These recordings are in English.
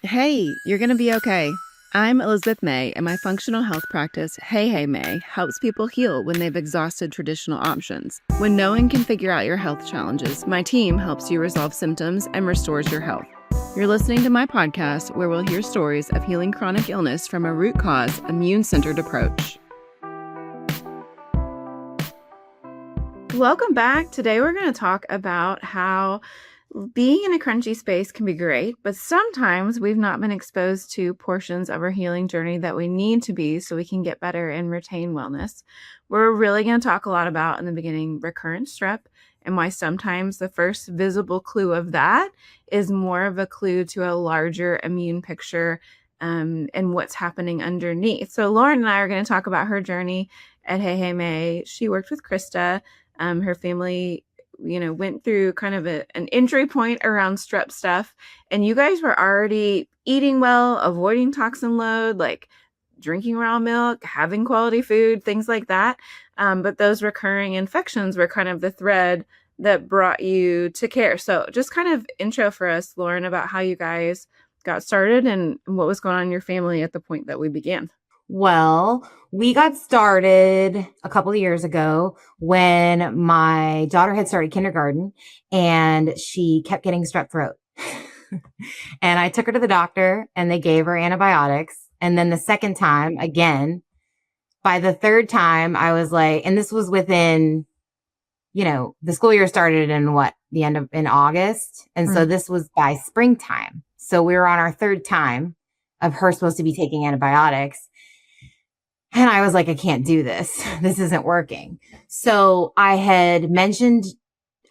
Hey, you're going to be okay. I'm Elizabeth May, and my functional health practice, Hey May, helps people heal when they've exhausted traditional options. When no one can figure out your health challenges, my team helps you resolve symptoms and restores your health. You're listening to my podcast where we'll hear stories of healing chronic illness from a root cause, immune-centered approach. Welcome back. Today we're going to talk about how being in a crunchy space can be great, but sometimes we've not been exposed to portions of our healing journey that we need to be so we can get better and retain wellness. We're really going to talk a lot about, in the beginning, recurrent strep and why sometimes the first visible clue of that is more of a clue to a larger immune picture and what's happening underneath. So Lauren and I are going to talk about her journey at Hey May. She worked with Krista. Her family went through kind of an entry point around strep stuff, and you guys were already eating well, avoiding toxin load, like drinking raw milk, having quality food, things like that. But those recurring infections were kind of the thread that brought you to care. So just kind of intro for us, Lauren, about how you guys got started and what was going on in your family at the point that we began. Well, we got started a couple of years ago when my daughter had started kindergarten and she kept getting strep throat. And I took her to the doctor and they gave her antibiotics. And then the second time, again, by the third time, I was like, and this was within, the school year started in August. And so this was by springtime. So we were on our third time of her supposed to be taking antibiotics. And I was like, I can't do this. This isn't working. So I had mentioned,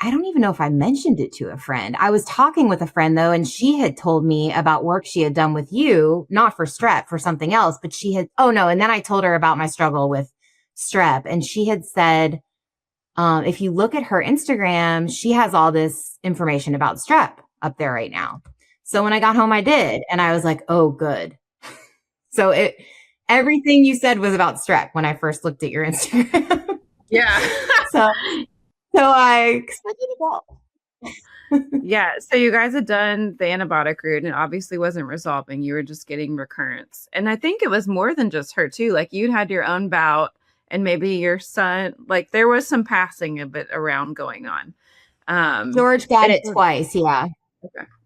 I don't even know if I mentioned it to a friend. I was talking with a friend though, and she had told me about work she had done with you, not for strep, for something else, but and then I told her about my struggle with strep. And she had said, if you look at her Instagram, she has all this information about strep up there right now. So when I got home, I did. And I was like, oh, good. So everything you said was about strep when I first looked at your Instagram. Yeah. so I expected it all. Yeah. So you guys had done the antibiotic route and it obviously wasn't resolving. You were just getting recurrence. And I think it was more than just her too. Like you'd had your own bout and maybe your son, like there was some passing of it around going on. George got it twice. Yeah.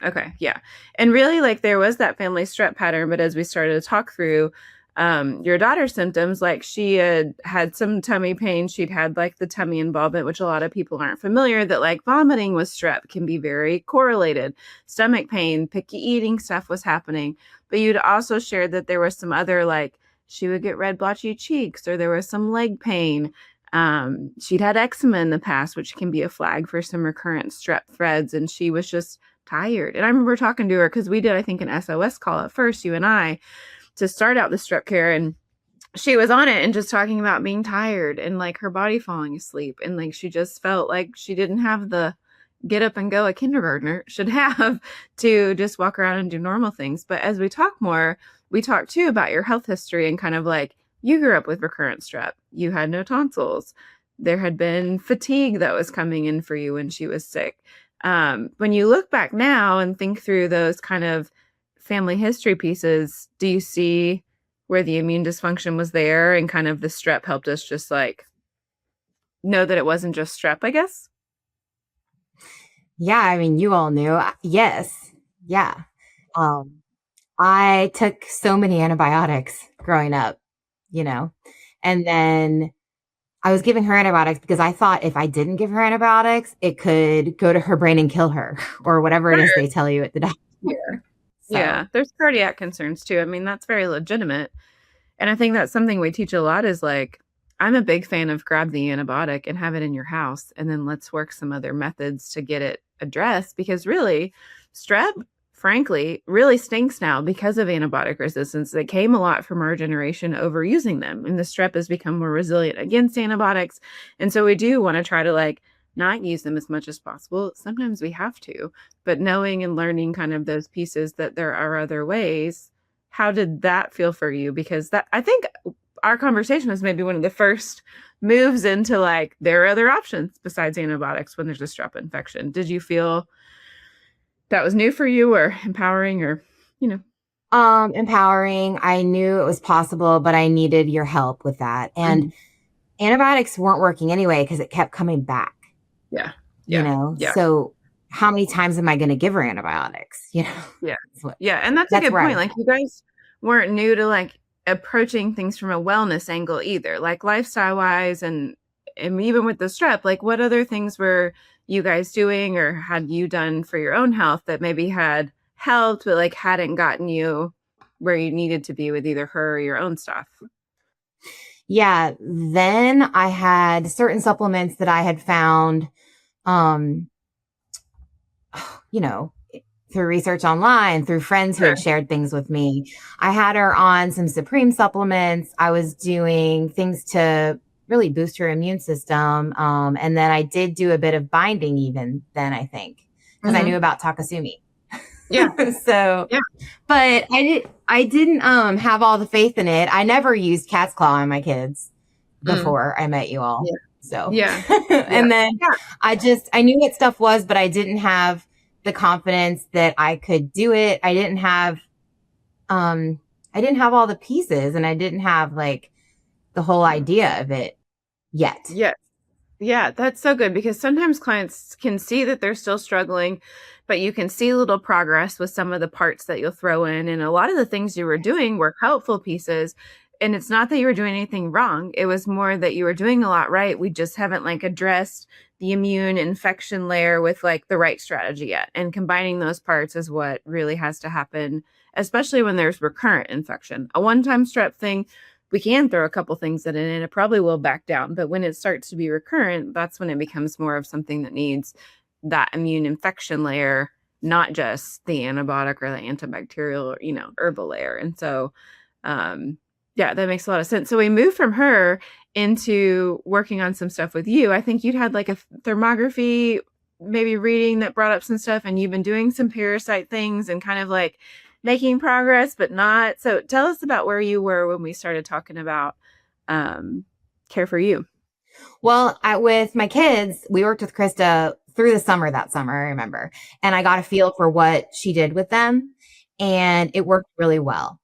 Okay. Yeah. And really like there was that family strep pattern. But as we started to talk through, your daughter's symptoms, like she had some tummy pain. She'd had like the tummy involvement, which a lot of people aren't familiar that like vomiting with strep can be very correlated. Stomach pain, picky eating stuff was happening. But you'd also shared that there was some other, like she would get red blotchy cheeks or there was some leg pain. She'd had eczema in the past, which can be a flag for some recurrent strep threads. And she was just tired. And I remember talking to her because we did, I think, an SOS call at first, you and I, to start out the strep care, and she was on it and just talking about being tired and like her body falling asleep. And like, she just felt like she didn't have the get up and go a kindergartner should have to just walk around and do normal things. But as we talk more, we talk too about your health history and kind of like you grew up with recurrent strep. You had no tonsils. There had been fatigue that was coming in for you when she was sick. When you look back now and think through those kind of family history pieces, do you see where the immune dysfunction was there and kind of the strep helped us just like know that it wasn't just strep, I guess? Yeah. I mean, you all knew. Yes. Yeah. I took so many antibiotics growing up, and then I was giving her antibiotics because I thought if I didn't give her antibiotics, it could go to her brain and kill her or whatever it is they tell you at the doctor. So. Yeah, there's cardiac concerns too. I mean, that's very legitimate. And I think that's something we teach a lot is like, I'm a big fan of grab the antibiotic and have it in your house. And then let's work some other methods to get it addressed because really strep, frankly, really stinks now because of antibiotic resistance. That came a lot from our generation overusing them. And the strep has become more resilient against antibiotics. And so we do want to try to like not use them as much as possible. Sometimes we have to, but knowing and learning kind of those pieces that there are other ways. How did that feel for you? Because that, I think our conversation was maybe one of the first moves into like, there are other options besides antibiotics when there's a strep infection. Did you feel that was new for you or empowering or, Empowering. I knew it was possible, but I needed your help with that. And Mhm. antibiotics weren't working anyway because it kept coming back, Yeah. Yeah. Yeah. So how many times am I going to give her antibiotics? Yeah. That's what, Yeah. And that's a that's good where I point. was Like, you guys weren't new to like approaching things from a wellness angle either, like lifestyle wise, and even with the strep, like what other things were you guys doing or had you done for your own health that maybe had helped but like hadn't gotten you where you needed to be with either her or your own stuff? Yeah. Then I had certain supplements that I had found, um, you know, through research online, through friends who Sure. had shared things with me. I had her on some Supreme supplements. I was doing things to really boost her immune system. And then I did do a bit of binding even then, I think, because I knew Hmm. about Takasumi. Yeah. So, Yeah. but I didn't have all the faith in it. I never used cat's claw on my kids Mm. before I met you all. Yeah. So, Yeah. Yeah. and then Yeah. I knew what stuff was, but I didn't have the confidence that I could do it. Um, I didn't have all the pieces and I didn't have like the whole idea of it yet. Yeah. Yeah, that's so good because sometimes clients can see that they're still struggling, but you can see little progress with some of the parts that you'll throw in. And a lot of the things you were doing were helpful pieces. And it's not that you were doing anything wrong. It was more that you were doing a lot right. We just haven't like addressed the immune infection layer with like the right strategy yet. And combining those parts is what really has to happen, especially when there's recurrent infection. A one-time strep thing, we can throw a couple things in it and it probably will back down. But when it starts to be recurrent, that's when it becomes more of something that needs that immune infection layer, not just the antibiotic or the antibacterial or, herbal layer. And so, um, yeah, that makes a lot of sense. So we moved from her into working on some stuff with you. I think you'd had like a thermography, maybe reading that brought up some stuff, and you've been doing some parasite things and kind of like making progress, but not. So tell us about where you were when we started talking about um, care for you. Well, with my kids, we worked with Krista through the summer that summer, I remember. And I got a feel for what she did with them and it worked really well.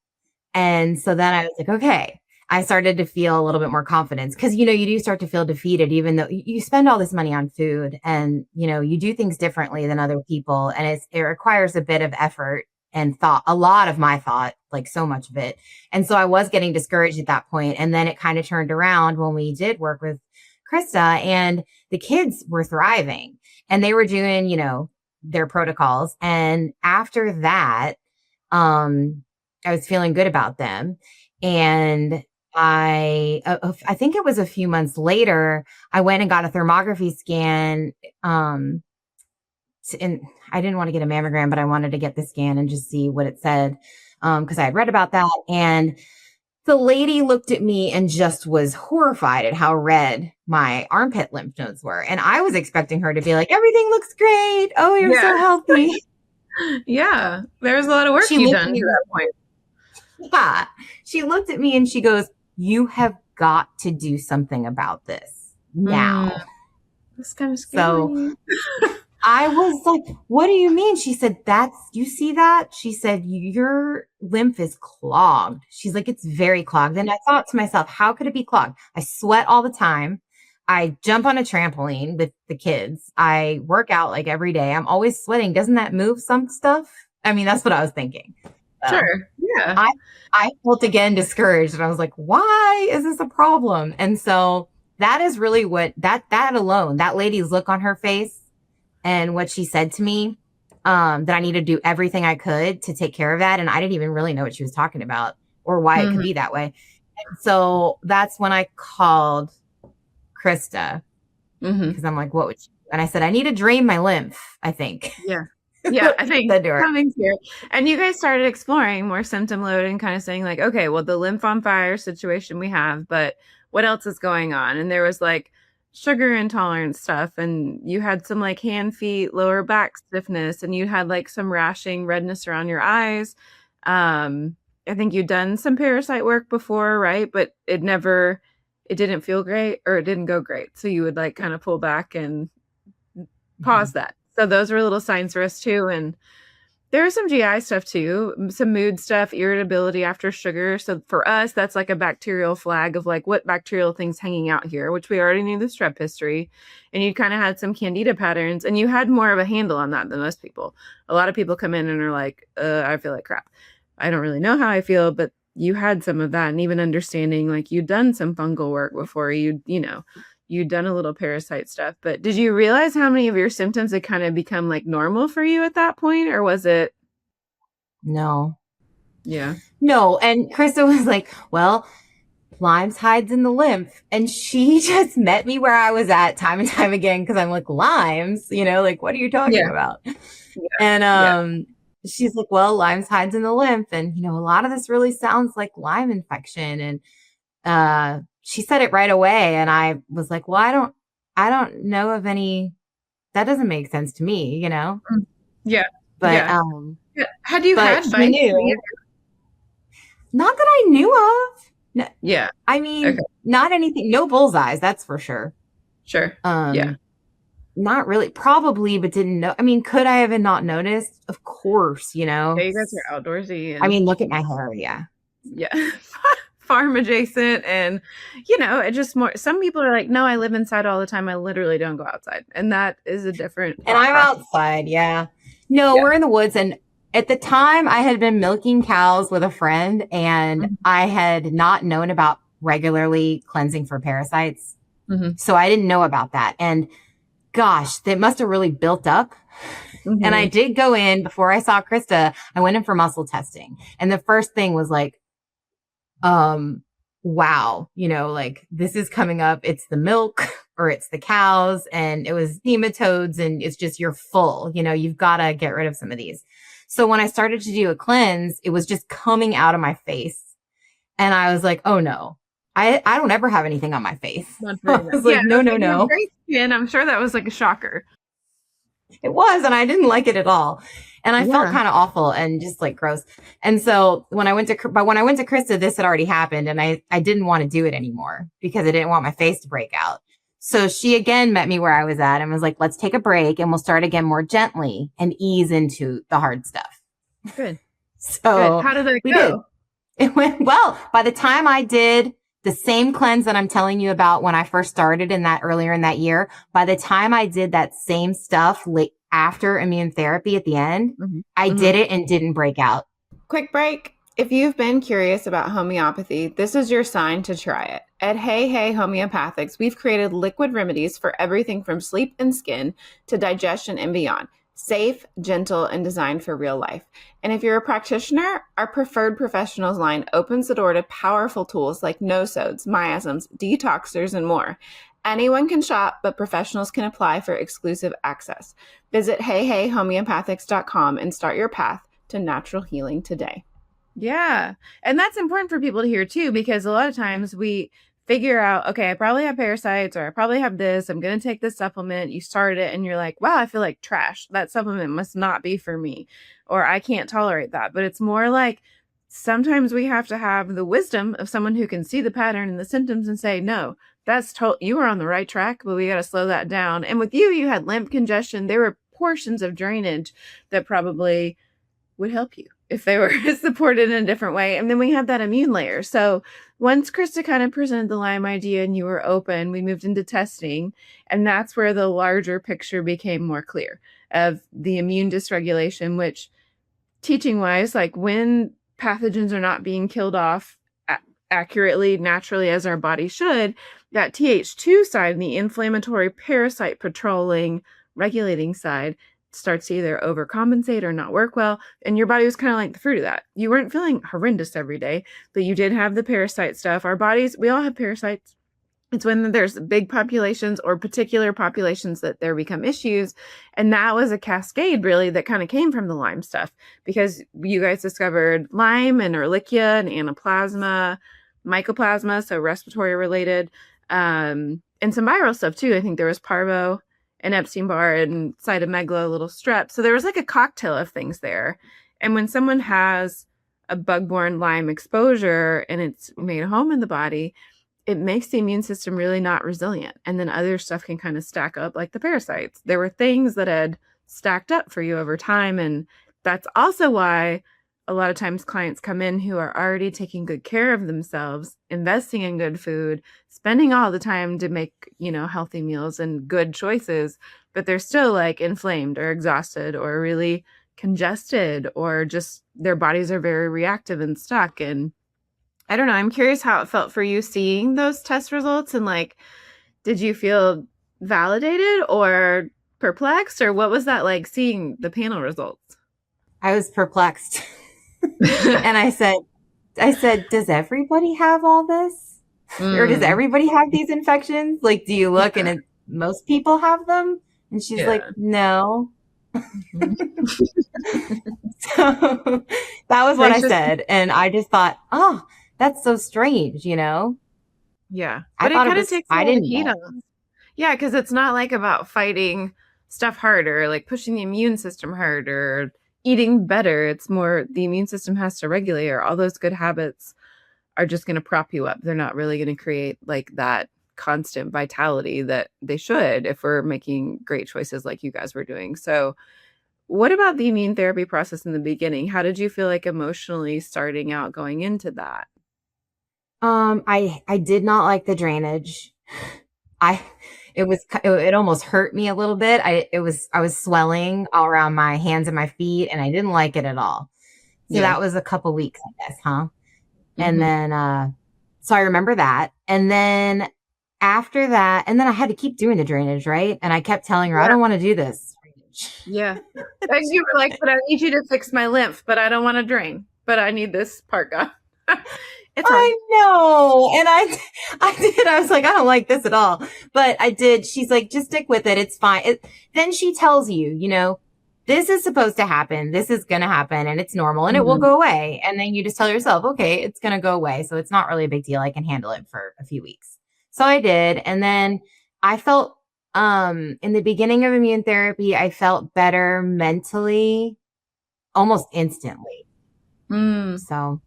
And so then I was like, okay, I started to feel a little bit more confidence because, you do start to feel defeated, even though you spend all this money on food and, you do things differently than other people. And it requires a bit of effort and thought, a lot of my thought, like so much of it. And so I was getting discouraged at that point. And then it kind of turned around when we did work with Krista and the kids were thriving and they were doing, their protocols. And after that, um, I was feeling good about them. And I think it was a few months later, I went and got a thermography scan. And I didn't want to get a mammogram, but I wanted to get the scan and just see what it said. Cause I had read about that. And the lady looked at me and just was horrified at how red my armpit lymph nodes were. And I was expecting her to be like, everything looks great. Oh, you're Yeah. so healthy. Yeah. There was a lot of work She you looked done at to me. that point. Yeah. She looked at me and she goes, you have got to do something about this Mm, now. that's kind of So scary. I was like, what do you mean? She said, you see that? She said, your lymph is clogged. She's like, it's very clogged. And I thought to myself, how could it be clogged? I sweat all the time. I jump on a trampoline with the kids. I work out like every day. I'm always sweating. Doesn't that move some stuff? I mean, that's what I was thinking. So Sure. Yeah. I, I felt again discouraged and I was like, why is this a problem? And so that is really what that alone, that lady's look on her face and what she said to me, that I needed to do everything I could to take care of that. And I didn't even really know what she was talking about or why it could Mhm. be that way. And so that's when I called Krista Mhm. because I'm like, what would she do? And I said, I need to drain my lymph, I think. Yeah. Yeah, I think Said to her. coming here. And you guys started exploring more symptom load and kind of saying like, okay, well, the lymph on fire situation we have, but what else is going on? And there was like sugar intolerance stuff, and you had some like hand, feet, lower back stiffness, and you had like some rashing, redness around your eyes. I think you'd done some parasite work before, right? But it didn't feel great or it didn't go great. So you would like kind of pull back and Mhm. pause that. So those were little signs for us too. And There was some GI stuff too, some mood stuff, irritability after sugar. So for us, that's like a bacterial flag of like what bacterial thing's hanging out here, which we already knew the strep history. And you kind of had some candida patterns, and you had more of a handle on that than most people. A lot of people come in and are like, I feel like crap. I don't really know how I feel, but you had some of that, and even understanding like you'd done some fungal work before, you'd done a little parasite stuff. But did you realize how many of your symptoms had kind of become like normal for you at that point, or was it? No. Yeah. No. And Krista was like, well, Lyme's hides in the lymph. And she just met me where I was at time and time again, because I'm like, Lyme's, like, what are you talking Yeah. about? Yeah. And Yeah. she's like, well, Lyme's hides in the lymph. And, a lot of this really sounds like Lyme infection. And she said it right away. And I was like, well, I don't know of any, that doesn't make sense to me, Yeah. but, Yeah. Had you but had she bites? knew, not that I knew of. No, Yeah. I mean, Okay. not anything, no bullseyes, that's for sure. Sure. Yeah. Not really, probably, but didn't know. I mean, could I have not noticed? Of course, Yeah, you guys are outdoorsy I and mean, look at my hair. Yeah. yeah. Farm adjacent, and it just more, some people are like, no, I live inside all the time. I literally don't go outside. And that is a different And thought I'm process. outside. Yeah. No, Yeah. we're in the woods. And at the time I had been milking cows with a friend, and Mhm. I had not known about regularly cleansing for parasites. Mm-hmm. So I didn't know about that. And gosh, they must have really built up. Mm-hmm. And I did go in before I saw Krista. I went in for muscle testing. And the first thing was like, wow, like this is coming up. It's the milk or it's the cows, and it was nematodes, and it's just, you're full, you've got to get rid of some of these. So when I started to do a cleanse, it was just coming out of my face. And I was like, oh no, I don't ever have anything on my face. I was like, no. Great skin. I'm sure that was like a shocker. It was, and I didn't like it at all. And I felt kind of awful and just like gross. And so when I went to Krista, this had already happened, and I didn't want to do it anymore because I didn't want my face to break out. So she again met me where I was at and was like, let's take a break and we'll start again more gently and ease into the hard stuff. Good. So Good. How did it go? It went well. By the time I did the same cleanse that I'm telling you about when I first started earlier in that year, by the time I did that same stuff after immune therapy at the end, I did it and didn't break out. Quick break. If you've been curious about homeopathy, this is your sign to try it. At Hey Hey Homeopathics, we've created liquid remedies for everything from sleep and skin to digestion and beyond. Safe, gentle, and designed for real life. And if you're a practitioner, our preferred professionals line opens the door to powerful tools like no-sodes, miasms, detoxers, and more. Anyone can shop, but professionals can apply for exclusive access. Visit heyheyhomeopathics.com and start your path to natural healing today. Yeah. And that's important for people to hear too, because a lot of times we figure out, okay, I probably have parasites, or I probably have this. I'm going to take this supplement. You start it and you're like, wow, I feel like trash. That supplement must not be for me, or I can't tolerate that. But it's more like sometimes we have to have the wisdom of someone who can see the pattern and the symptoms and say, no, you were on the right track, but we got to slow that down. And with you had lymph congestion. There were portions of drainage that probably would help you if they were supported in a different way. And then we have that immune layer. So once Krista kind of presented the Lyme idea and you were open, we moved into testing. And that's where the larger picture became more clear of the immune dysregulation, which teaching wise, like when pathogens are not being killed off accurately, naturally, as our body should, that Th2 side, the inflammatory parasite patrolling, regulating side, starts to either overcompensate or not work well. And your body was kind of like the fruit of that. You weren't feeling horrendous every day, but you did have the parasite stuff. Our bodies, we all have parasites. It's when there's big populations or particular populations that there become issues. And that was a cascade really that kind of came from the Lyme stuff, because you guys discovered Lyme and Ehrlichia and Anaplasma, Mycoplasma, so respiratory related, and some viral stuff too. I think there was Parvo and Epstein Barr and cytomegalo, little strep. So there was like a cocktail of things there. And when someone has a bug-borne Lyme exposure and it's made a home in the body, it makes the immune system really not resilient. And then other stuff can kind of stack up, like the parasites. There were things that had stacked up for you over time, and that's also why a lot of times clients come in who are already taking good care of themselves, investing in good food, spending all the time to make, healthy meals and good choices, but they're still like inflamed or exhausted or really congested, or just their bodies are very reactive and stuck. And I don't know, I'm curious how it felt for you seeing those test results, and like, did you feel validated or perplexed, or what was that like seeing the panel results? I was perplexed. And I said, does everybody have all this? Or does Mm, everybody have these infections? Like, do you look yeah, and most people have them? And she's like, yeah. no. Mhm. So that was what Like I just said. And I just thought, oh, that's so strange, you know? yeah, I but it thought it kind of was, takes a I lot of didn't heat know. off. Yeah, because it's not like about fighting stuff harder, like pushing the immune system harder, eating better. It's more the immune system has to regulate, or all those good habits are just going to prop you up. They're not really going to create like that constant vitality that they should if we're making great choices like you guys were doing. So, what about the immune therapy process in the beginning? How did you feel like emotionally starting out going into that? I did not like the drainage. I it almost hurt me a little bit. I was swelling all around my hands and my feet, and I didn't like it at all. So Yeah. that was a couple weeks, I guess, huh? And Hmm. then so I remember that. And then after that, and then I had to keep doing the drainage, right? And I kept telling her, I Yeah. don't want to do this. Yeah. And you were like, but I need you to fix my lymph, but I don't want to drain, but I need this part gone. It's hard. I know. And I did. I was like, I don't like this at all. But I did. She's like, just stick with it. It's fine. Then she tells you, this is supposed to happen. This is going to happen and it's normal and it will Mhm. go away. And then you just tell yourself, okay, it's going to go away. So it's not really a big deal. I can handle it for a few weeks. So I did. And then I felt, in the beginning of immune therapy, I felt better mentally almost instantly. Mm. So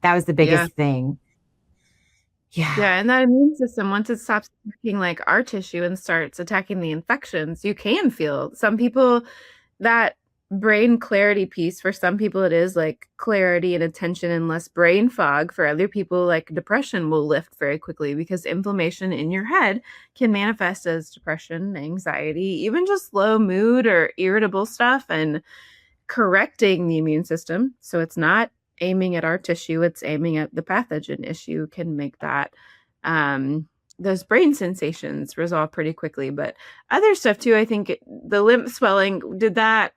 that was the Yeah. biggest thing. Yeah. Yeah, and that immune system, once it stops attacking like our tissue and starts attacking the infections, you can feel some people that brain clarity piece. For some people, it is like clarity and attention and less brain fog. For other people, like depression will lift very quickly because inflammation in your head can manifest as depression, anxiety, even just low mood or irritable stuff. And correcting the immune system, so it's not aiming at our tissue, it's aiming at the pathogen issue, can make that um those brain sensations resolve pretty quickly. But other stuff too, I think the lymph swelling, did that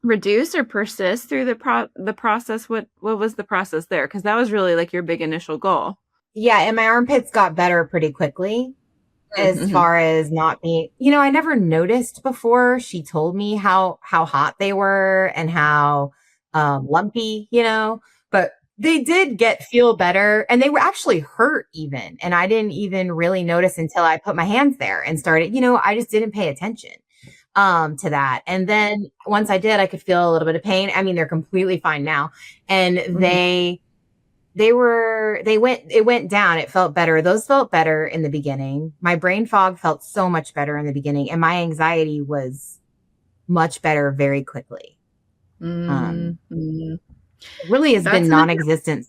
reduce or persist through the process? What was the process there, because that was really like your big initial goal? Yeah, and my armpits got better pretty quickly as Mm-hmm. far as not being, I never noticed before she told me how hot they were and how lumpy, but they did feel better and they were actually hurt even. And I didn't even really notice until I put my hands there and started, I just didn't pay attention to that. And then once I did, I could feel a little bit of pain. I mean, they're completely fine now. And Mm-hmm. it went down. It felt better. Those felt better in the beginning. My brain fog felt so much better in the beginning, and my anxiety was much better very quickly. Um, Mm-hmm. it really has That's been another. non-existent.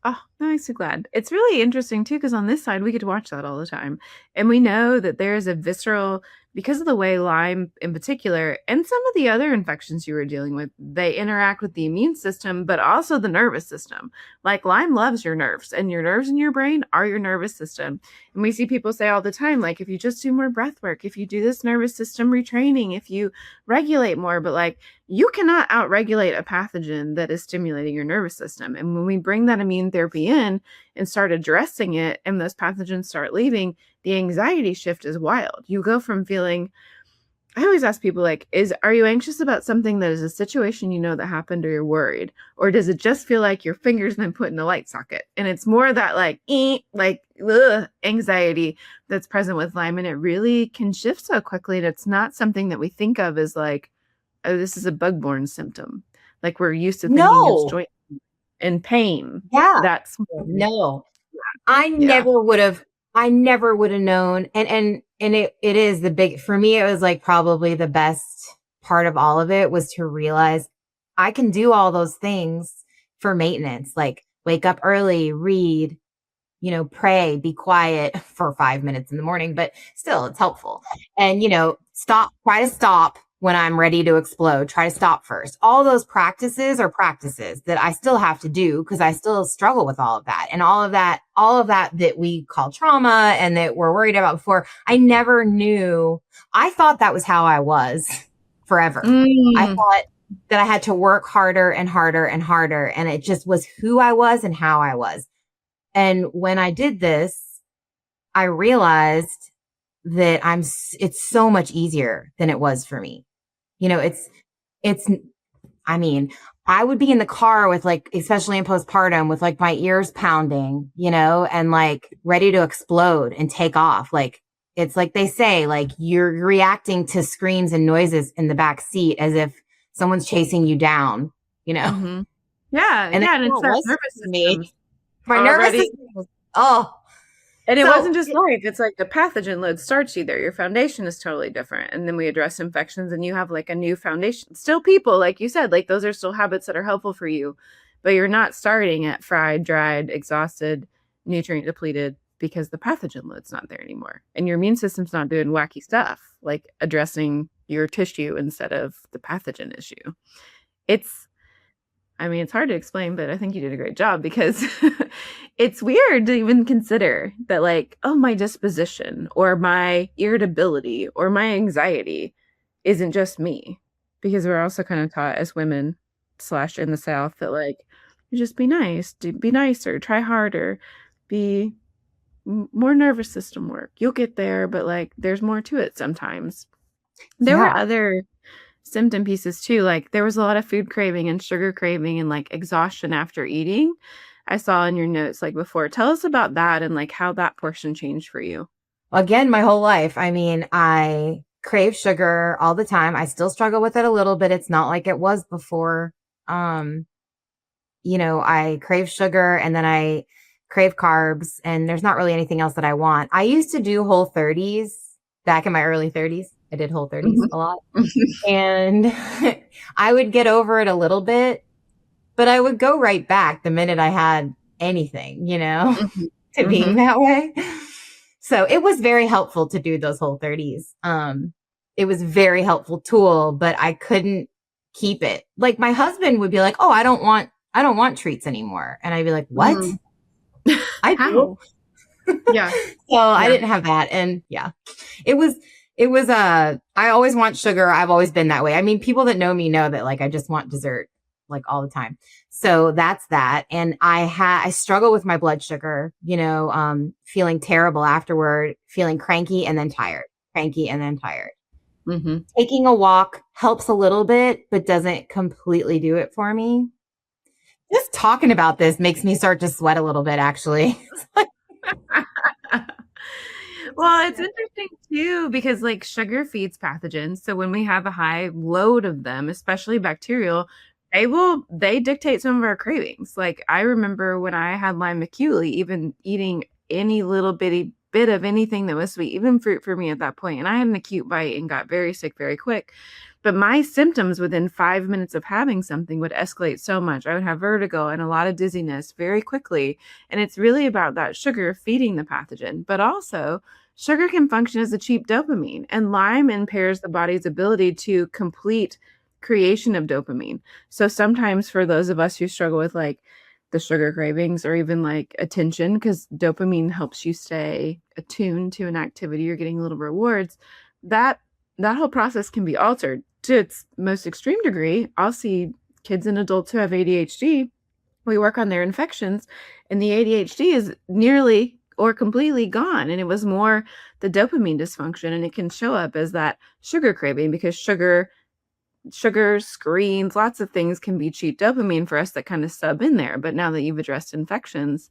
Oh, that makes me glad. It's really interesting too, because on this side we get to watch that all the time. And we know that there is a visceral, because of the way Lyme in particular, and some of the other infections you were dealing with, they interact with the immune system, but also the nervous system. Like Lyme loves your nerves, and your nerves in your brain are your nervous system. And we see people say all the time, like, if you just do more breath work, if you do this nervous system retraining, if you regulate more, but like, you cannot outregulate a pathogen that is stimulating your nervous system. And when we bring that immune therapy in and start addressing it, and those pathogens start leaving, the anxiety shift is wild. You go from feeling, I always ask people, like, are you anxious about something that is a situation that happened, or you're worried? Or does it just feel like your finger's been put in a light socket? And it's more that like, anxiety that's present with Lyme. And it really can shift so quickly. And it's not something that we think of as like, oh, this is a bug-borne symptom. Like we're used to thinking it's No, joint and pain. yeah, That's more, no. yeah. I never would have known. And it is the big, for me, it was like probably the best. part of all of it was to realize I can do all those things for maintenance, like wake up early, read, pray, be quiet for 5 minutes in the morning, but still it's helpful. And, try to stop when I'm ready to explode, try to stop first. All those practices are practices that I still have to do because I still struggle with all of that. And all of that we call trauma and that we're worried about before. I never knew. I thought that was how I was forever. I Mm. thought that I had to work harder and harder and harder. And it just was who I was and how I was. And when I did this, I realized that it's so much easier than it was for me. It's, I mean, I would be in the car with like, especially in postpartum with like my ears pounding, and like ready to explode and take off. Like, it's like they say, like you're reacting to screams and noises in the back seat as if someone's chasing you down, Mm-hmm. Yeah, and that's yeah, and how it's it that was nervous for me. system My nervous already. system was, oh, And it so wasn't just life, it's like the pathogen load starts you there. Your foundation is totally different. And then we address infections and you have like a new foundation. Still people, like you said, like those are still habits that are helpful for you, but you're not starting at fried, dried, exhausted, nutrient depleted because the pathogen load's not there anymore. And your immune system's not doing wacky stuff like addressing your tissue instead of the pathogen issue. It's I mean, it's hard to explain, but I think you did a great job because it's weird to even consider that, like, oh, my disposition or my irritability or my anxiety isn't just me. Because we're also kind of taught as women slash in the South that, like, you just be nice, be nicer, try harder, be more nervous system work. You'll get there, but like, there's more to it sometimes. There were yeah. other symptom pieces too. Like there was a lot of food craving and sugar craving and like exhaustion after eating. I saw in your notes like before. Tell us about that and like how that portion changed for you. Again, my whole life. I mean, I crave sugar all the time. I still struggle with it a little bit. It's not like it was before. Um, I crave sugar and then I crave carbs and there's not really anything else that I want. I used to do Whole 30s back in my early 30s. I did Whole 30s a lot and I would get over it a little bit, but I would go right back the minute I had anything, Mhm. to being Mhm. that way. So it was very helpful to do those Whole 30s. It was a very helpful tool, but I couldn't keep it. Like my husband would be like, "Oh, I don't want treats anymore." And I'd be like, "What? Mm. I do." How? Yeah. So I Yeah. didn't have that. And yeah, it was I always want sugar. I've always been that way. I mean, people that know me know that like I just want dessert like all the time. So that's that. And I struggle with my blood sugar, feeling terrible afterward, feeling cranky and then tired. Mhm. Taking a walk helps a little bit, but doesn't completely do it for me. Just talking about this makes me start to sweat a little bit, actually. Well, it's interesting too because like sugar feeds pathogens. So when we have a high load of them, especially bacterial, they dictate some of our cravings. Like I remember when I had Lyme acutely, even eating any little bitty bit of anything that was sweet, even fruit for me at that point. And I had an acute bite and got very sick very quick. But my symptoms within 5 minutes of having something would escalate so much. I would have vertigo and a lot of dizziness very quickly. And it's really about that sugar feeding the pathogen, but also sugar can function as a cheap dopamine, and Lyme impairs the body's ability to complete creation of dopamine. So sometimes for those of us who struggle with like the sugar cravings or even like attention, because dopamine helps you stay attuned to an activity, you're getting little rewards, that that whole process can be altered to its most extreme degree. I'll see kids and adults who have ADHD, we work on their infections and the ADHD is nearly or completely gone. And it was more the dopamine dysfunction. And it can show up as that sugar craving because sugar, screens, lots of things can be cheap dopamine for us that kind of sub in there. But now that you've addressed infections,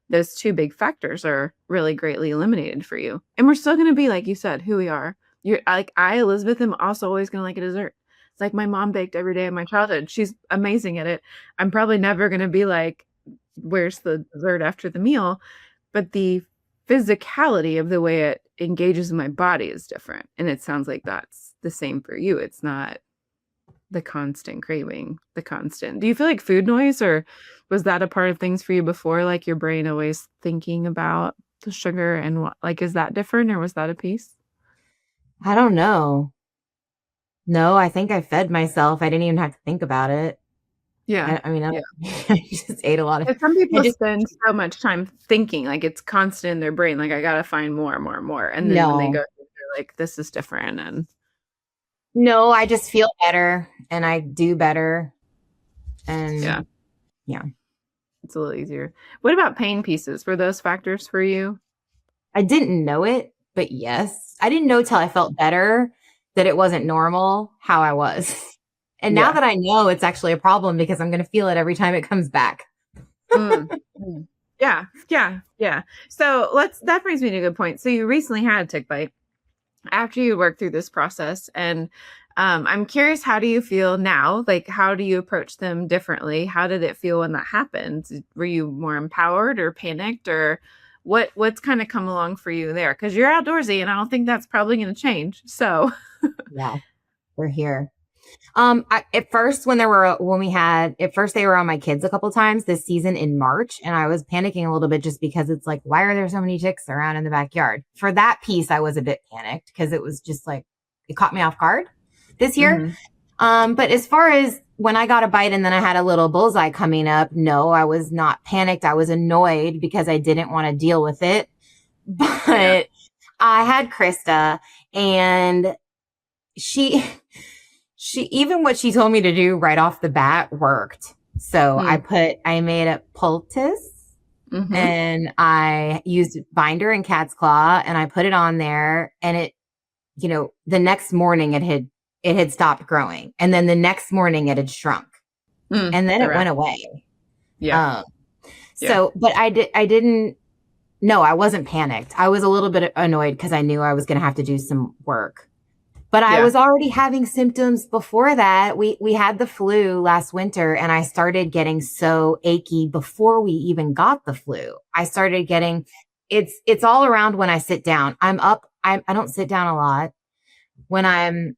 those two big factors are really greatly eliminated for you. And we're still going to be, like you said, who we are. You're like, Elizabeth, am also always going to like a dessert. It's like my mom baked every day of my childhood. She's amazing at it. I'm probably never going to be like, where's the dessert after the meal? But the physicality of the way it engages in my body is different. And it sounds like that's the same for you. It's not. The constant craving, the constant. Do you feel like food noise, or was that a part of things for you before? Like your brain always thinking about the sugar and what, like, is that different or was that a piece? I don't know. No, I think I fed myself. I didn't even have to think about it. Yeah. I mean, Yeah. I just ate a lot of, And some I people just, spend so much time thinking, like it's constant in their brain, like I gotta find more, more, more. And then when they no, go, they're like, this is different. And no, I just feel better and I do better. yeah, And yeah, it's a little easier. What about pain pieces? Were those factors for you? I didn't know it, but yes, I didn't know till I felt better that it wasn't normal how I was. And now Yeah. that I know, it's actually a problem because I'm going to feel it every time it comes back. Mm, mm. Yeah, yeah, yeah. So that brings me to a good point. So you recently had a tick bite after you worked through this process, and I'm curious, how do you feel now? Like, how do you approach them differently? How did it feel when that happened? Were you more empowered or panicked, or what's kind of come along for you there? Because you're outdoorsy, and I don't think that's probably going to change. So, Yeah, we're here. At first, when we had at first they were on my kids a couple times this season in March, and I was panicking a little bit just because it's like, why are there so many ticks around in the backyard? For that piece, I was a bit panicked because it was just like it caught me off guard this year. mhm. But as far as when I got a bite and then I had a little bullseye coming up, no, I was not panicked. I was annoyed because I didn't want to deal with it. Yeah. But I had Krista and she even what she told me to do right off the bat worked. So Mm. I made a poultice Mm-hmm. and I used binder and cat's claw and I put it on there and it, the next morning it had stopped growing. And then the next morning it had shrunk Mm. and then The it went rat. away. Yeah. Um, Yeah. but I didn't, no, I wasn't panicked. I was a little bit annoyed because I knew I was going to have to do some work. But I Yeah. was already having symptoms before that. We had the flu last winter and I started getting so achy before we even got the flu. I started getting it's all around when I sit down. I don't sit down a lot. When I'm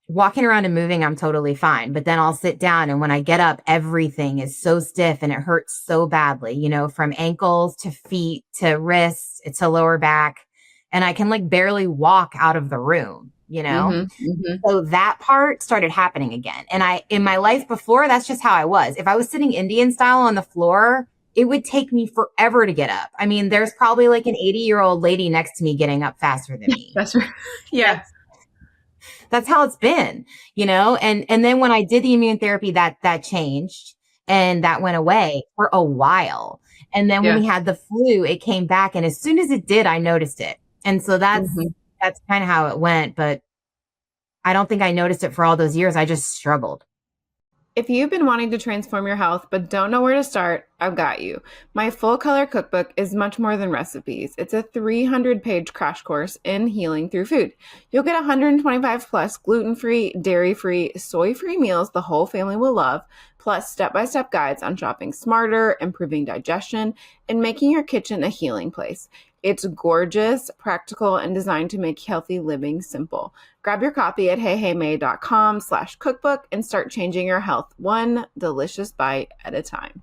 walking around and moving, I'm totally fine. But then I'll sit down and when I get up, everything is so stiff and it hurts so badly, from ankles to feet to wrists to lower back. And I can like barely walk out of the room. Mm-hmm. Mm-hmm. So that part started happening again. And in my life before, that's just how I was. If I was sitting Indian style on the floor, it would take me forever to get up. I mean, there's probably like an 80-year-old lady next to me getting up faster than me. That's right. Yeah. That's how it's been. And then when I did the immune therapy, that changed and that went away for a while. And then when Yeah. we had the flu, it came back. And as soon as it did, I noticed it. And so Mm-hmm. that's kind of how it went. But I don't think I noticed it for all those years. I just struggled. If you've been wanting to transform your health but don't know where to start, I've got you. My full color cookbook is much more than recipes. It's a 300-page crash course in healing through food. You'll get 125 plus gluten-free, dairy-free, soy-free meals the whole family will love, plus step-by-step guides on shopping smarter, improving digestion, and making your kitchen a healing place. It's gorgeous, practical, and designed to make healthy living simple. Grab your copy at heyheymae.com/cookbook and start changing your health one delicious bite at a time.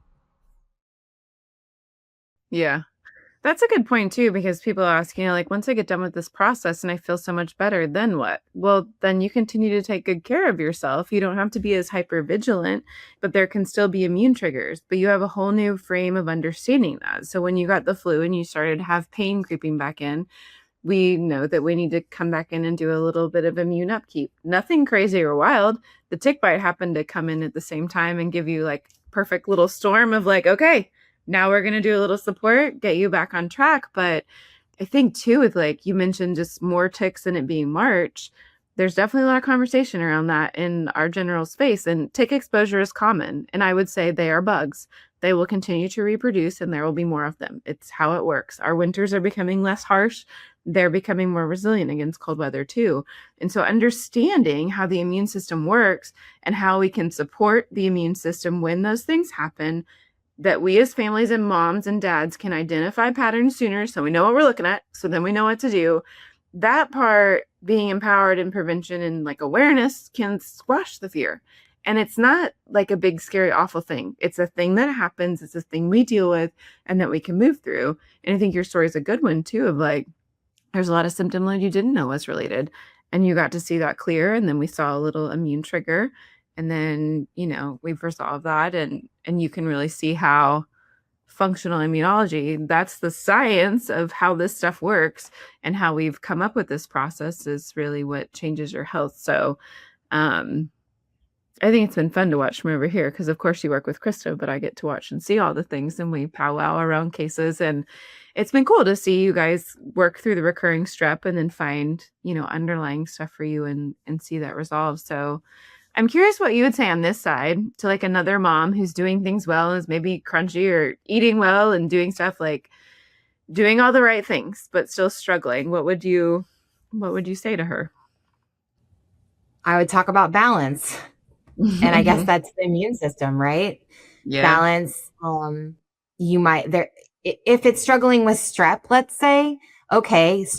Yeah. That's a good point too, because people ask, like, once I get done with this process and I feel so much better, then what? Well, then you continue to take good care of yourself. You don't have to be as hyper vigilant, but there can still be immune triggers. But you have a whole new frame of understanding that. So when you got the flu and you started to have pain creeping back in, we know that we need to come back in and do a little bit of immune upkeep. Nothing crazy or wild. The tick bite happened to come in at the same time and give you like perfect little storm of like, okay, now we're going to do a little support, get you back on track. But I think too, with like you mentioned just more ticks and it being March, there's definitely a lot of conversation around that in our general space. And tick exposure is common. And I would say they are bugs. They will continue to reproduce and there will be more of them. It's how it works. Our winters are becoming less harsh. They're becoming more resilient against cold weather too. And so understanding how the immune system works and how we can support the immune system when those things happen, that we as families and moms and dads can identify patterns sooner so we know what we're looking at, so then we know what to do, that part, being empowered in prevention and like awareness, can squash the fear. And it's not like a big, scary, awful thing. It's a thing that happens. It's a thing we deal with and that we can move through. And I think your story is a good one too, of like, there's a lot of symptom load you didn't know was related. And you got to see that clear. And then we saw a little immune trigger. And then, we've resolved that. And you can really see how functional immunology, that's the science of how this stuff works, and how we've come up with this process is really what changes your health. So I think it's been fun to watch from over here, because of course you work with Krista, but I get to watch and see all the things, and we powwow around cases, and it's been cool to see you guys work through the recurring strep and then find, underlying stuff for you, and see that resolve. So I'm curious what you would say on this side to like another mom who's doing things well, is maybe crunchy or eating well and doing stuff like doing all the right things, but still struggling. What would you say to her? I would talk about balance. And I guess that's the immune system, right? Yeah. Balance. You might there if it's struggling with strep, let's say, okay, it's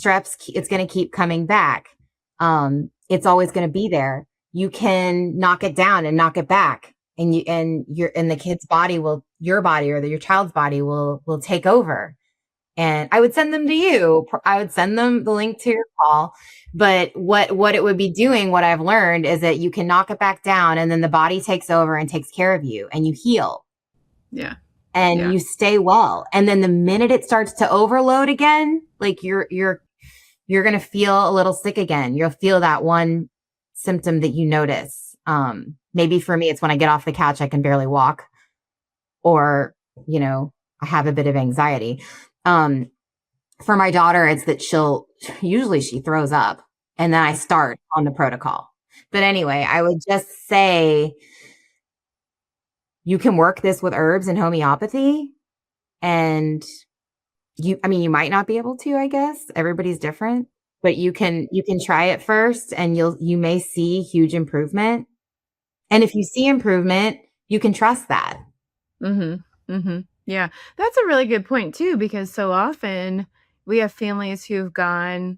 going to keep coming back. It's always going to be there. You can knock it down and knock it back, and the kid's body your body or your child's body will take over. And I would send them to you. I would send them the link to your call. But what it would be doing, what I've learned, is that you can knock it back down, and then the body takes over and takes care of you, and you heal. Yeah. And you stay well. And then the minute it starts to overload again, like you're going to feel a little sick again. You'll feel that one symptom that you notice. Maybe for me, it's when I get off the couch, I can barely walk, or, I have a bit of anxiety. For my daughter, it's that she throws up, and then I start on the protocol. But anyway, I would just say you can work this with herbs and homeopathy, and you might not be able to, I guess. Everybody's different, but you can try it first, and you may see huge improvement. And if you see improvement, you can trust that. Mm-hmm. Mm-hmm. Yeah. That's a really good point too, because so often we have families who've gone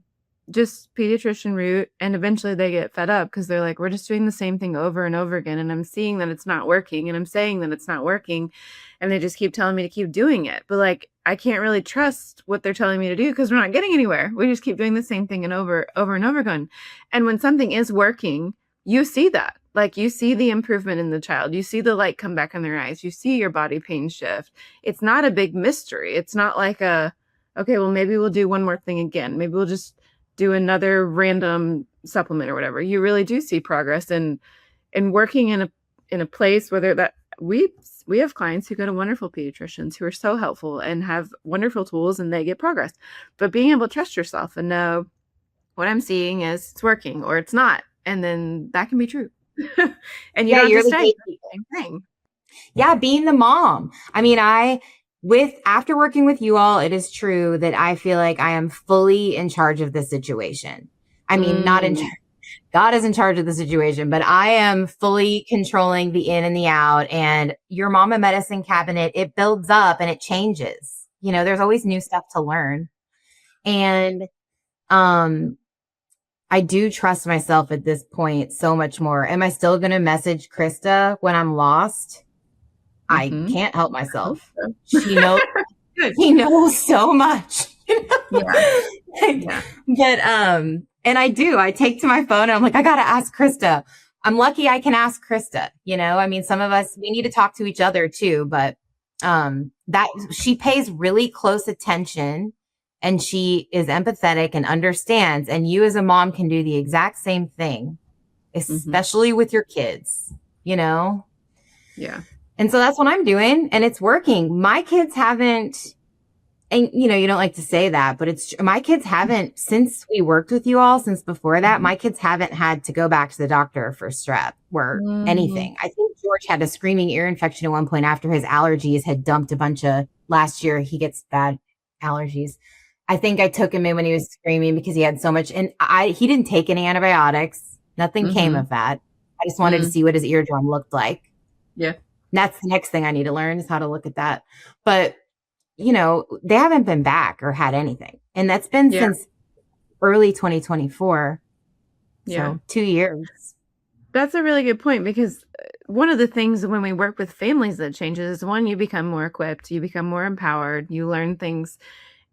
just pediatrician route, and eventually they get fed up because they're like, we're just doing the same thing over and over again. And I'm seeing that it's not working, and I'm saying that it's not working. And they just keep telling me to keep doing it. But like, I can't really trust what they're telling me to do, because we're not getting anywhere. We just keep doing the same thing and over and over again. And when something is working, you see that. Like, you see the improvement in the child. You see the light come back in their eyes. You see your body pain shift. It's not a big mystery. It's not like okay, well, maybe we'll do one more thing again. Maybe we'll just do another random supplement or whatever. You really do see progress. And working in a place, whether that we have clients who go to wonderful pediatricians who are so helpful and have wonderful tools, and they get progress. But being able to trust yourself and know what I'm seeing is it's working or it's not. And then that can be true. And you don't have to say the same thing. Yeah, being the mom. I mean, after working with you all, it is true that I feel like I am fully in charge of the situation. I mean, not in charge. God is in charge of the situation, but I am fully controlling the in and the out. And your mama medicine cabinet, it builds up and it changes. There's always new stuff to learn. And, I do trust myself at this point so much more. Am I still going to message Krista when I'm lost? I can't help myself. She knows, she knows so much. Yeah. But, and I take to my phone and I'm like, I got to ask Krista. I'm lucky I can ask Krista. Some of us, we need to talk to each other too, but, that she pays really close attention, and she is empathetic and understands. And you as a mom can do the exact same thing, especially with your kids, Yeah. And so that's what I'm doing, and it's working. My kids haven't, and you don't like to say that, but my kids haven't, since we worked with you all, since before that, my kids haven't had to go back to the doctor for strep or anything. I think George had a screaming ear infection at one point after his allergies had dumped a bunch of, last year he gets bad allergies. I think I took him in when he was screaming because he had so much, and he didn't take any antibiotics. Nothing came of that. I just wanted to see what his eardrum looked like. Yeah. And that's the next thing I need to learn, is how to look at that. But, they haven't been back or had anything. And that's been since early 2024. Yeah. So 2 years. That's a really good point because one of the things when we work with families that changes is one, you become more equipped, you become more empowered, you learn things.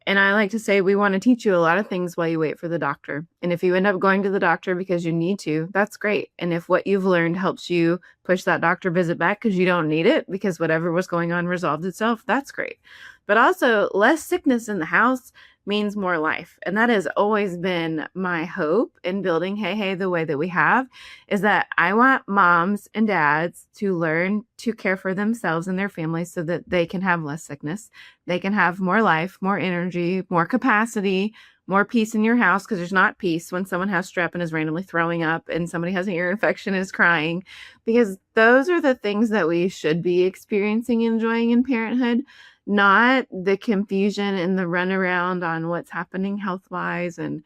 And I like to say we want to teach you a lot of things while you wait for the doctor. And if you end up going to the doctor because you need to, that's great. And if what you've learned helps you push that doctor visit back because you don't need it because whatever was going on resolved itself, that's great. But also, less sickness in the house means more life. And that has always been my hope in building Hey Hey the way that we have, is that I want moms and dads to learn to care for themselves and their families so that they can have less sickness. They can have more life, more energy, more capacity, more peace in your house, because there's not peace when someone has strep and is randomly throwing up and somebody has an ear infection and is crying, because those are the things that we should be experiencing and enjoying in parenthood, not the confusion and the runaround on what's happening health wise. And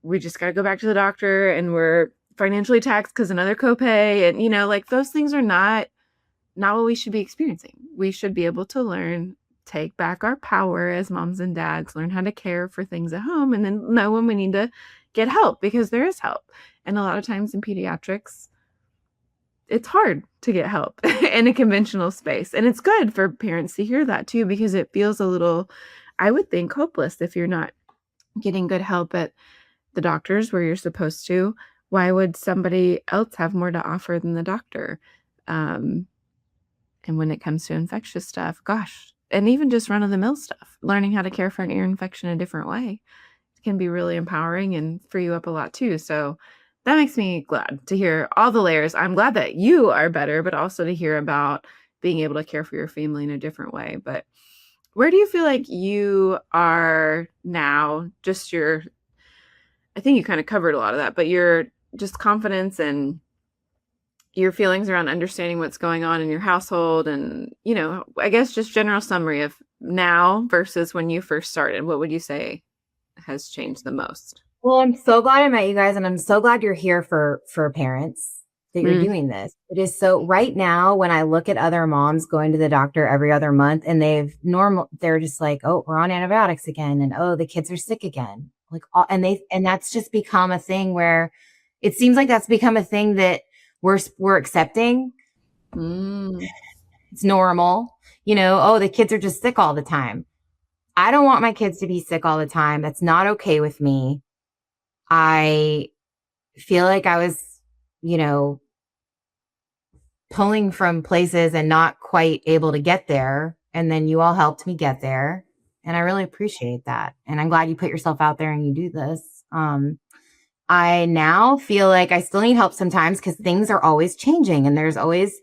we just got to go back to the doctor and we're financially taxed because another copay. And, like those things are not what we should be experiencing. We should be able to learn, take back our power as moms and dads, learn how to care for things at home, and then know when we need to get help because there is help. And a lot of times in pediatrics, it's hard to get help in a conventional space. And it's good for parents to hear that too, because it feels a little, I would think, hopeless if you're not getting good help at the doctors where you're supposed to. Why would somebody else have more to offer than the doctor? And when it comes to infectious stuff, gosh, and even just run of the mill stuff, learning how to care for an ear infection a different way can be really empowering and free you up a lot too. So that makes me glad to hear all the layers. I'm glad that you are better, but also to hear about being able to care for your family in a different way. But where do you feel like you are now? I think you kind of covered a lot of that, but your just confidence and your feelings around understanding what's going on in your household and, I guess just general summary of now versus when you first started. What would you say has changed the most? Well, I'm so glad I met you guys, and I'm so glad you're here for parents that you're Mm, doing this. It is so right now when I look at other moms going to the doctor every other month and they're just like, oh, we're on antibiotics again, and oh, the kids are sick again. Like, and that's just become a thing where it seems like that's become a thing that we're accepting. mm, It's normal, oh, the kids are just sick all the time. I don't want my kids to be sick all the time. That's not okay with me. I feel like I was, you know, pulling from places and not quite able to get there. And then you all helped me get there. And I really appreciate that. And I'm glad you put yourself out there and you do this. I now feel like I still need help sometimes because things are always changing and there's always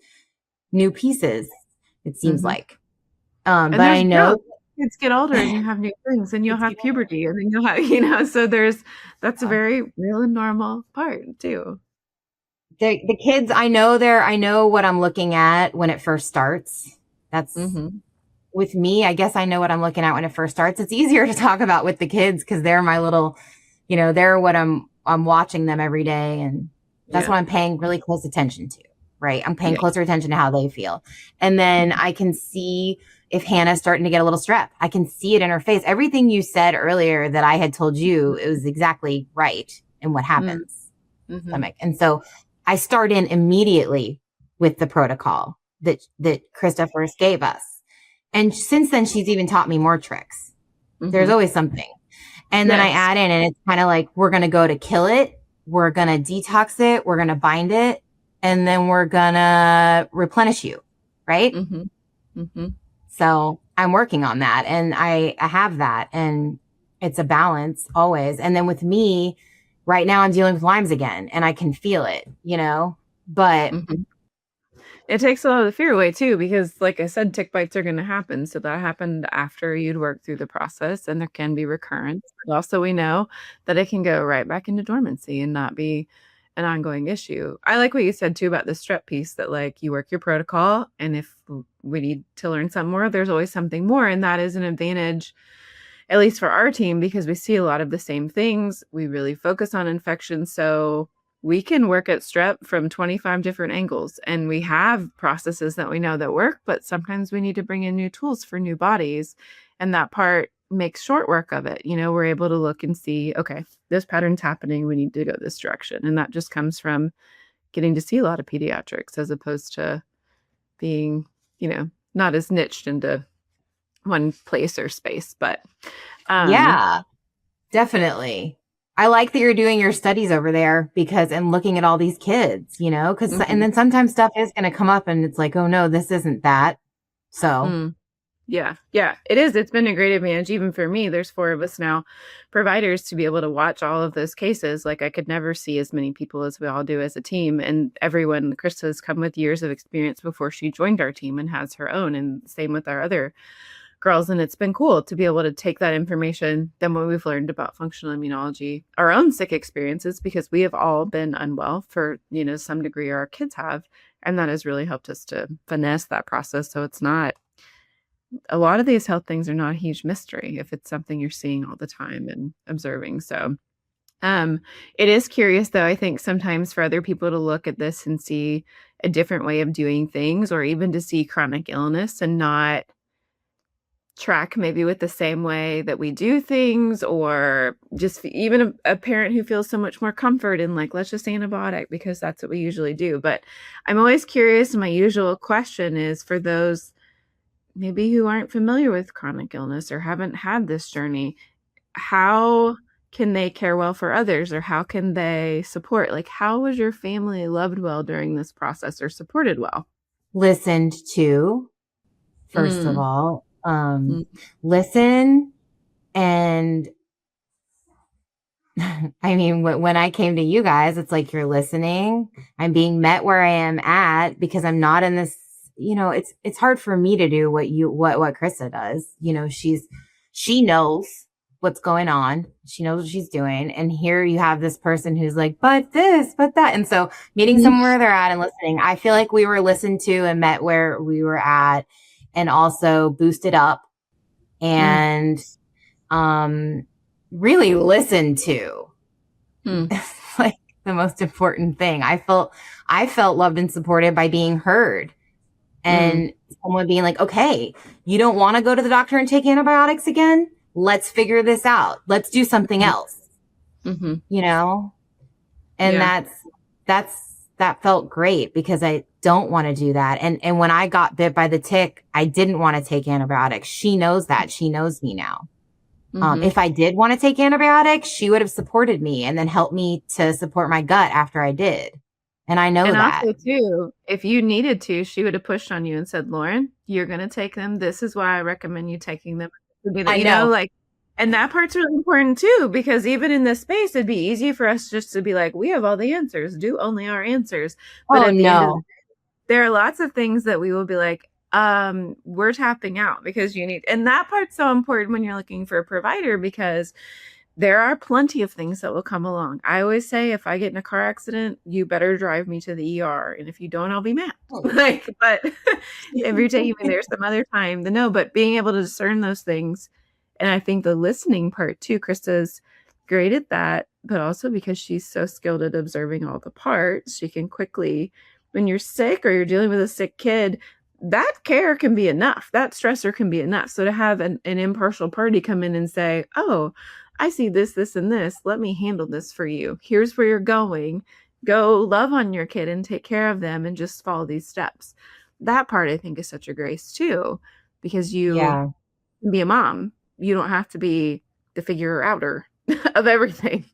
new pieces, it seems hmm like. And But there's I know growth. Kids get older and you have new things and you'll it's have puberty and then you'll have, so that's a very real and normal part too. the kids, I know what I'm looking at when it first starts. That's Mm-hmm. with me. I guess I know what I'm looking at when it first starts. It's easier to talk about with the kids because they're my little, they're what I'm watching them every day. And that's Yeah. what I'm paying really close attention to, right? I'm paying Yeah. closer attention to how they feel. And then I can see if Hannah's starting to get a little strep. I can see it in her face. Everything you said earlier that I had told you, it was exactly right in what happens. Mm-hmm. Stomach. And so I start in immediately with the protocol that Krista first gave us. And since then, she's even taught me more tricks. There's Mm-hmm. always something. And then I Yes. add in, and it's kind of like, we're going to go to kill it. We're going to detox it. We're going to bind it. And then we're going to replenish you. Right. Mm-hmm. Mm-hmm. So I'm working on that and I have that and it's a balance always. And then with me right now, I'm dealing with Lyme's again and I can feel it, but Mm-hmm. It takes a lot of the fear away too, because like I said, tick bites are going to happen. So that happened after you'd worked through the process and there can be recurrence. But also we know that it can go right back into dormancy and not be an ongoing issue. I like what you said too about the strep piece, that like you work your protocol and if we need to learn something more, there's always something more. And that is an advantage, at least for our team, because we see a lot of the same things. We really focus on infection. So we can work at strep from 25 different angles and we have processes that we know that work, but sometimes we need to bring in new tools for new bodies. And that part makes short work of it. We're able to look and see, okay, this pattern's happening. We need to go this direction. And that just comes from getting to see a lot of pediatrics as opposed to being, not as niched into one place or space. But Yeah, definitely. I like that you're doing your studies over there and looking at all these kids, and then sometimes stuff is going to come up and it's like, oh no, this isn't that. So Yeah, it is. It's been a great advantage. Even for me, there's 4 of us now, providers, to be able to watch all of those cases. Like I could never see as many people as we all do as a team. And everyone, Krista has come with years of experience before she joined our team and has her own. And same with our other girls. And it's been cool to be able to take that information, then what we've learned about functional immunology, our own sick experiences, because we have all been unwell for, some degree, or our kids have. And that has really helped us to finesse that process. So it's not, a lot of these health things are not a huge mystery if it's something you're seeing all the time and observing. So it is curious, though, I think sometimes for other people to look at this and see a different way of doing things, or even to see chronic illness and not track maybe with the same way that we do things, or just even a parent who feels so much more comfort in like, let's just antibiotic because that's what we usually do. But I'm always curious. My usual question is for those maybe who aren't familiar with chronic illness or haven't had this journey, how can they care well for others, or how can they support? Like, how was your family loved well during this process or supported well? Listened to, first of all, listen. And I mean, when I came to you guys, it's like, you're listening. I'm being met where I am at because I'm not in this, it's hard for me to do what Krista does. She knows what's going on. She knows what she's doing. And here you have this person who's like, but this, but that. And so meeting someone where they're at and listening, I feel like we were listened to and met where we were at, and also boosted up and, really listened to. It's like the most important thing. I felt loved and supported by being heard. And someone being like, okay, you don't want to go to the doctor and take antibiotics again? Let's figure this out. Let's do something else. And that felt great because I don't want to do that. And when I got bit by the tick, I didn't want to take antibiotics. She knows that. She knows me now. If I did want to take antibiotics, she would have supported me and then helped me to support my gut after I did. And I know that. Also, too, if you needed to, she would have pushed on you and said, Lauren, you're going to take them. This is why I recommend you taking them. I know. And that part's really important, too, because even in this space, it'd be easy for us just to be like, we have all the answers. Do only our answers. But at the end of the day, there are lots of things that we will be like, we're tapping out because you need. And that part's so important when you're looking for a provider, because there are plenty of things that will come along. I always say, if I get in a car accident, you better drive me to the ER. And if you don't, I'll be mad. But if you're taking me there some other time, then no. But being able to discern those things. And I think the listening part too, Krista's great at that, but also because she's so skilled at observing all the parts, she can quickly, when you're sick or you're dealing with a sick kid, that care can be enough. That stressor can be enough. So to have an impartial party come in and say, oh, I see this, this, and this. Let me handle this for you. Here's where you're going. Go love on your kid and take care of them and just follow these steps. That part, I think, is such a grace too, because you can be a mom. You don't have to be the figure outer of everything.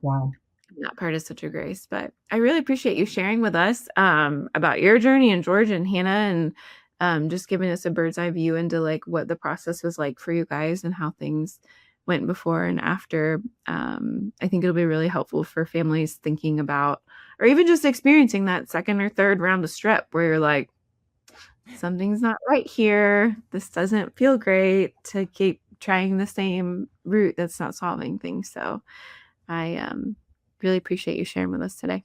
Wow. That part is such a grace. But I really appreciate you sharing with us about your journey, and George and Hannah, and just giving us a bird's eye view into like what the process was like for you guys and how things went before and after. I think it'll be really helpful for families thinking about, or even just experiencing that second or third round of strep where you're like, something's not right here. This doesn't feel great, to keep trying the same route that's not solving things. So I really appreciate you sharing with us today.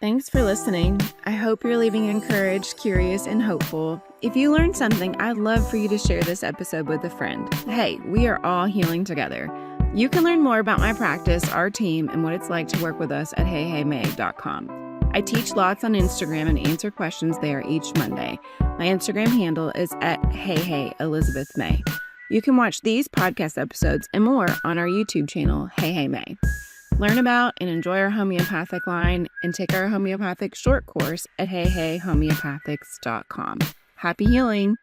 Thanks for listening. I hope you're leaving encouraged, curious, and hopeful. If you learned something, I'd love for you to share this episode with a friend. Hey, we are all healing together. You can learn more about my practice, our team, and what it's like to work with us at heyheymay.com. I teach lots on Instagram and answer questions there each Monday. My Instagram handle is at heyheylizabethmay. You can watch these podcast episodes and more on our YouTube channel, Hey Hey May. Learn about and enjoy our homeopathic line and take our homeopathic short course at heyheyhomeopathics.com. Happy healing!